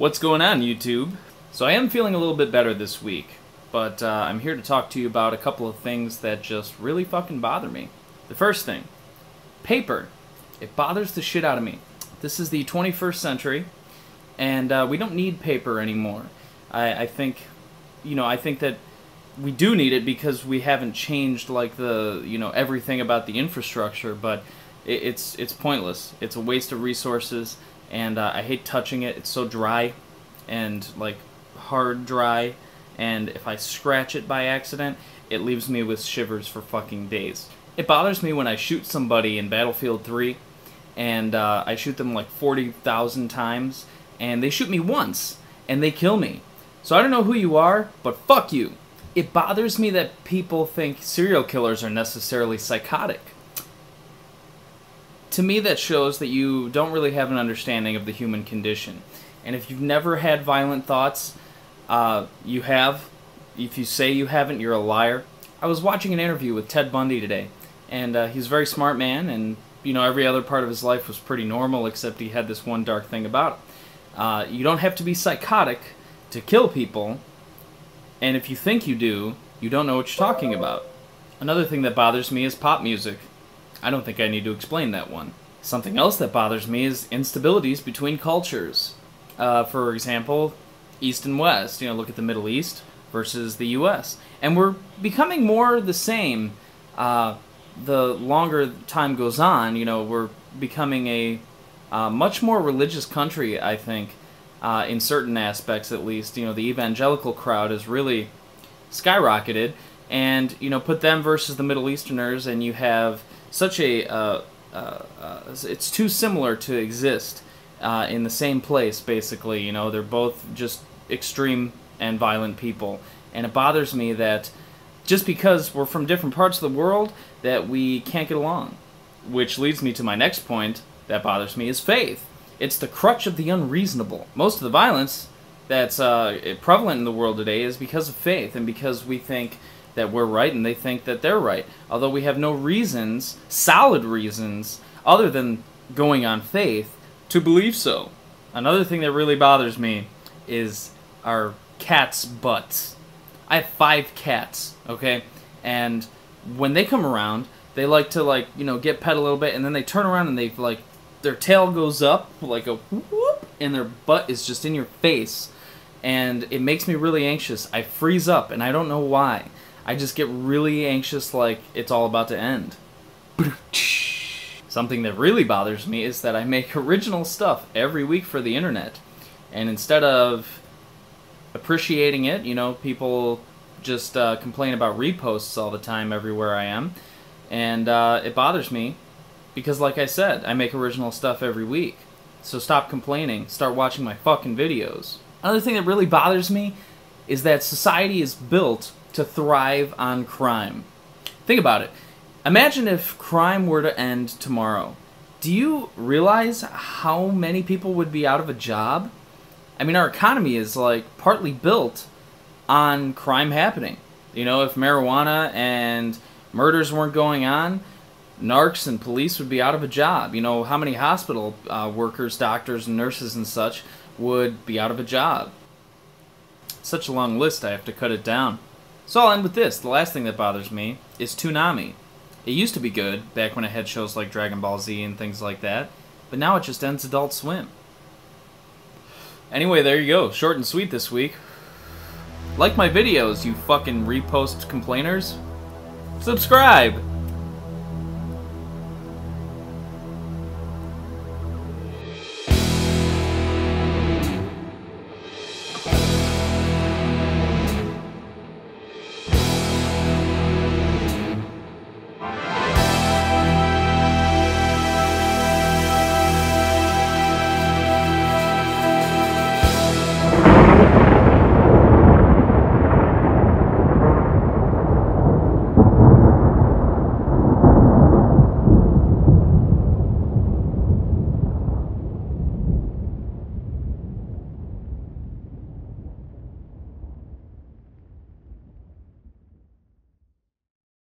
What's going on, YouTube? So I am feeling a little bit better this week, but I'm here to talk to you about a couple of things that just really fucking bother me. The first thing, paper. It bothers the shit out of me. This is the 21st century, and we don't need paper anymore. I think that we do need it because we haven't changed like everything about the infrastructure, but it's pointless. It's a waste of resources, and I hate touching it. It's so dry and like hard dry, and if I scratch it by accident, it leaves me with shivers for fucking days. It bothers me when I shoot somebody in Battlefield 3, and I shoot them like 40,000 times, and they shoot me once, and they kill me. So I don't know who you are, but fuck you. It bothers me that people think serial killers are necessarily psychotic. To me, that shows that you don't really have an understanding of the human condition. And if you've never had violent thoughts, you have. If you say you haven't, you're a liar. I was watching an interview with Ted Bundy today, and he's a very smart man, and every other part of his life was pretty normal, except he had this one dark thing about him. You don't have to be psychotic to kill people, and if you think you do, you don't know what you're talking about. Another thing that bothers me is pop music. I don't think I need to explain that one. Something else that bothers me is instabilities between cultures. For example, East and West. Look at the Middle East versus the U.S. And we're becoming more the same the longer time goes on. We're becoming a much more religious country, I think, in certain aspects at least. The evangelical crowd has really skyrocketed, and put them versus the Middle Easterners, and you have such a it's too similar to exist in the same place, basically. They're both just extreme and violent people, and it bothers me that just because we're from different parts of the world that we can't get along. Which leads me to my next point that bothers me is faith. It's the crutch of the unreasonable. Most of the violence that's prevalent in the world today is because of faith, and because we think that we're right and they think that they're right. Although we have no reasons, solid reasons, other than going on faith, to believe so. Another thing that really bothers me is our cats' butts. I have 5 cats, okay? And when they come around, they like to get pet a little bit, and then they turn around and they their tail goes up like a whoop, and their butt is just in your face. And it makes me really anxious. I freeze up, and I don't know why. I just get really anxious like it's all about to end. Something that really bothers me is that I make original stuff every week for the internet. And instead of appreciating it, people just complain about reposts all the time everywhere I am. And it bothers me because, like I said, I make original stuff every week. So stop complaining. Start watching my fucking videos. Another thing that really bothers me is that society is built to thrive on crime. Think about it. Imagine if crime were to end tomorrow. Do you realize how many people would be out of a job? I mean, our economy is partly built on crime happening. If marijuana and murders weren't going on, narcs and police would be out of a job. How many hospital workers, doctors, and nurses and such would be out of a job? Such a long list, I have to cut it down. So I'll end with this. The last thing that bothers me is Toonami. It used to be good, back when it had shows like Dragon Ball Z and things like that, but now it just ends Adult Swim. Anyway, there you go. Short and sweet this week. Like my videos, you fucking repost complainers. Subscribe!